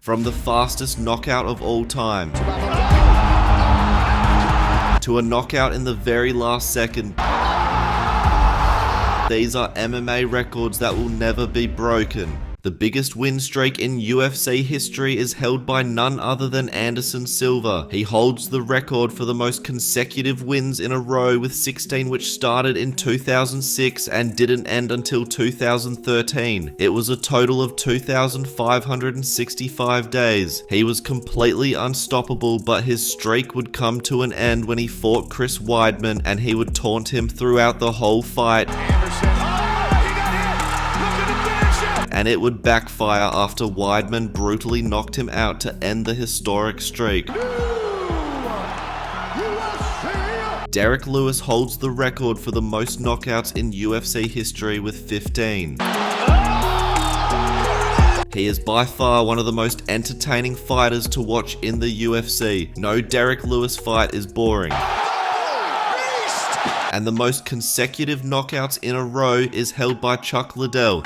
From the fastest knockout of all time to a knockout in the very last second. These are MMA records that will never be broken. The biggest win streak in UFC history is held by none other than Anderson Silva. He holds the record for the most consecutive wins in a row with 16, which started in 2006 and didn't end until 2013. It was a total of 2,565 days. He was completely unstoppable, but his streak would come to an end when he fought Chris Weidman, and he would taunt him throughout the whole fight. And it would backfire after Weidman brutally knocked him out to end the historic streak. Derek Lewis holds the record for the most knockouts in UFC history with 15. He is by far one of the most entertaining fighters to watch in the UFC. No Derek Lewis fight is boring. And the most consecutive knockouts in a row is held by Chuck Liddell.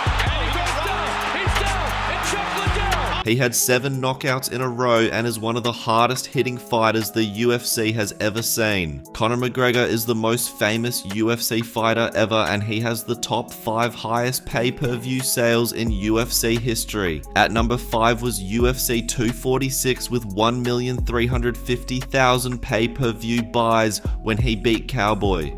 He had 7 knockouts in a row and is one of the hardest hitting fighters the UFC has ever seen. Conor McGregor is the most famous UFC fighter ever, and he has the top 5 highest pay-per-view sales in UFC history. At number 5 was UFC 246 with 1,350,000 pay-per-view buys when he beat Cowboy.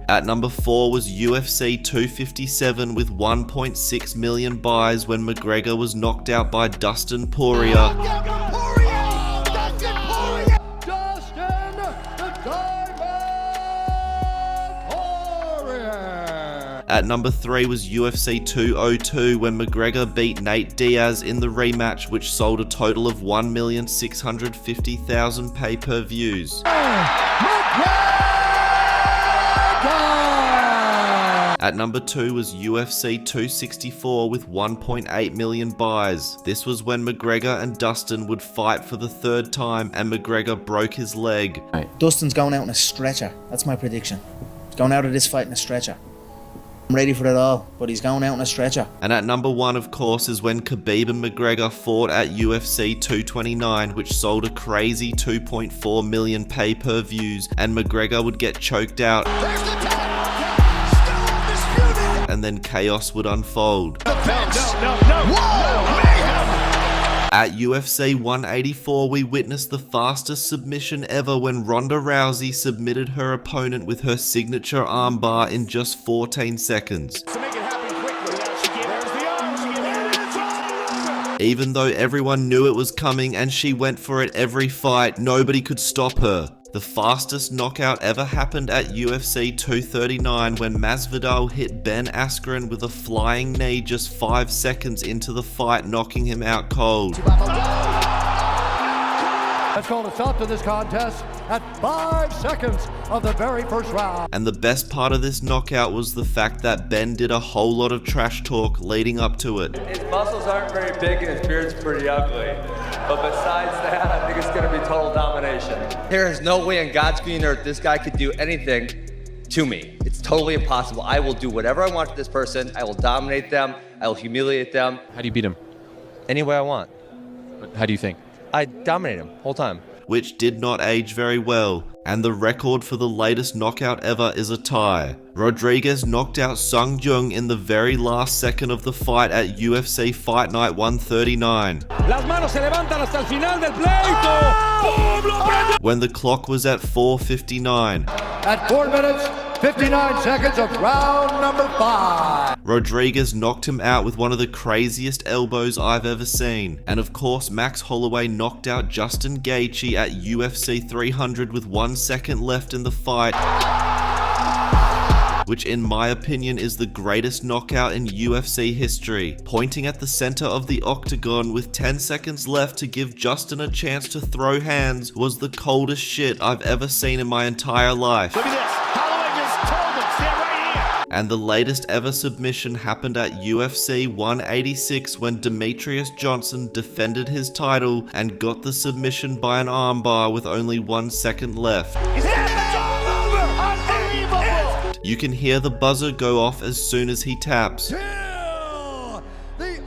At number 4 was UFC 257 with 1.6 million buys when McGregor was knocked out by Dustin Poirier. At number 3 was UFC 202 when McGregor beat Nate Diaz in the rematch, which sold a total of 1,650,000 pay-per-views. At number 2 was UFC 264 with 1.8 million buys. This was when McGregor and Dustin would fight for the 3rd time and McGregor broke his leg. Dustin's going out in a stretcher. That's my prediction. He's going out of this fight in a stretcher. I'm ready for it all, but he's going out in a stretcher. And at number 1, of course, is when Khabib and McGregor fought at UFC 229, which sold a crazy 2.4 million pay-per-views, and McGregor would get choked out. And then chaos would unfold. At UFC 184, we witnessed the fastest submission ever when Ronda Rousey submitted her opponent with her signature armbar in just 14 seconds. Even though everyone knew it was coming and she went for it every fight, nobody could stop her. The fastest knockout ever happened at UFC 239 when Masvidal hit Ben Askren with a flying knee just 5 seconds into the fight, knocking him out cold. That's called a stop to this contest at 5 seconds of the very first round. And the best part of this knockout was the fact that Ben did a whole lot of trash talk leading up to it. His muscles aren't very big and his beard's pretty ugly. But besides that, I think it's going to be total domination. There is no way on God's green earth this guy could do anything to me. It's totally impossible. I will do whatever I want to this person. I will dominate them. I will humiliate them. How do you beat him? Any way I want. But how do you think? I dominate him whole time. Which did not age very well, and the record for the latest knockout ever is a tie. Rodriguez knocked out Sung Jung in the very last second of the fight at UFC Fight Night 139. When the clock was at 4:59. At 4 minutes, 59 seconds of round number 5. Rodriguez knocked him out with one of the craziest elbows I've ever seen. And of course, Max Holloway knocked out Justin Gaethje at UFC 300 with 1 second left in the fight, which in my opinion is the greatest knockout in UFC history. Pointing at the center of the octagon with 10 seconds left to give Justin a chance to throw hands was the coldest shit I've ever seen in my entire life. Look at this. Holloway just told him, stand right here. And the latest ever submission happened at UFC 186 when Demetrius Johnson defended his title and got the submission by an armbar with only 1 second left. You can hear the buzzer go off as soon as he taps. Till the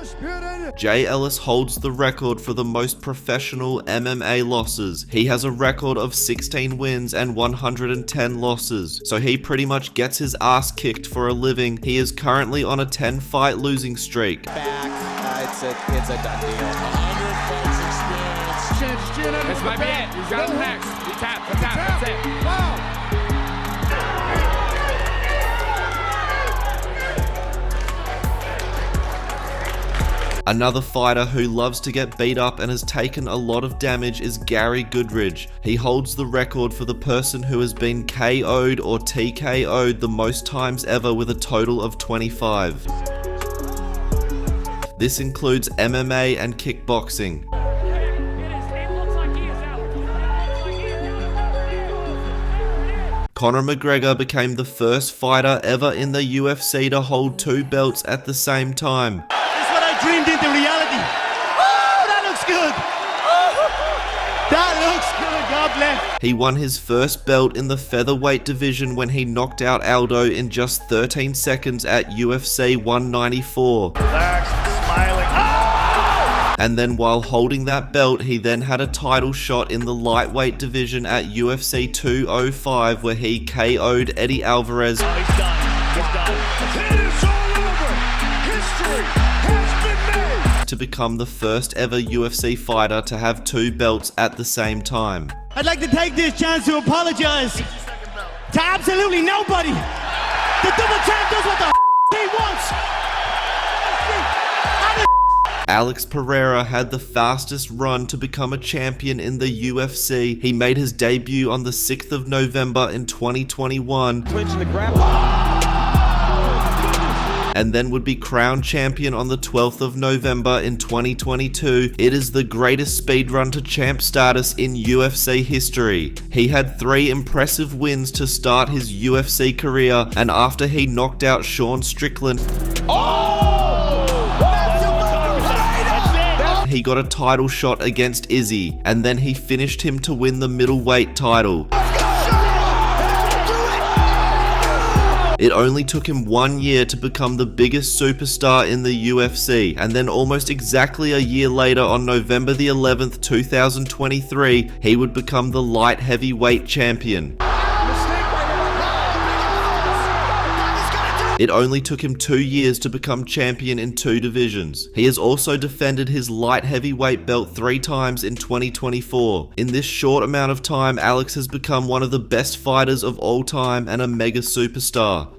undisputed. Jay Ellis holds the record for the most professional MMA losses. He has a record of 16 wins and 110 losses, so he pretty much gets his ass kicked for a living. He is currently on a 10-fight losing streak. It's a done deal. 100 fights experience. This might be it. He's got him next. He tapped. That's it. Wow. Another fighter who loves to get beat up and has taken a lot of damage is Gary Goodridge. He holds the record for the person who has been KO'd or TKO'd the most times ever with a total of 25. This includes MMA and kickboxing. Conor McGregor became the first fighter ever in the UFC to hold 2 belts at the same time. Dreamed into reality. Oh, that looks good. Oh, that looks good. God bless. He won his first belt in the featherweight division when he knocked out Aldo in just 13 seconds at UFC 194. Relax, smiling. Oh! And then while holding that belt, he then had a title shot in the lightweight division at UFC 205 where he KO'd Eddie Alvarez. Oh, he's done. He's done. It is all over. History has been made. To become the first ever UFC fighter to have 2 belts at the same time. I'd like to take this chance to apologize to absolutely nobody. The double champ does what the he wants. Alex Pereira had the fastest run to become a champion in the UFC. He made his debut on the 6th of November in 2021. Clinching the grapple. And then would be crowned champion on the 12th of November in 2022. It is the greatest speed run to champ status in UFC history. He had 3 impressive wins to start his UFC career, and after he knocked out Sean Strickland, he got a title shot against Izzy, and then he finished him to win the middleweight title. It only took him 1 year to become the biggest superstar in the UFC, and then almost exactly a year later on November the 11th, 2023, he would become the light heavyweight champion. It only took him 2 years to become champion in 2 divisions. He has also defended his light heavyweight belt 3 times in 2024. In this short amount of time, Alex has become one of the best fighters of all time and a mega superstar.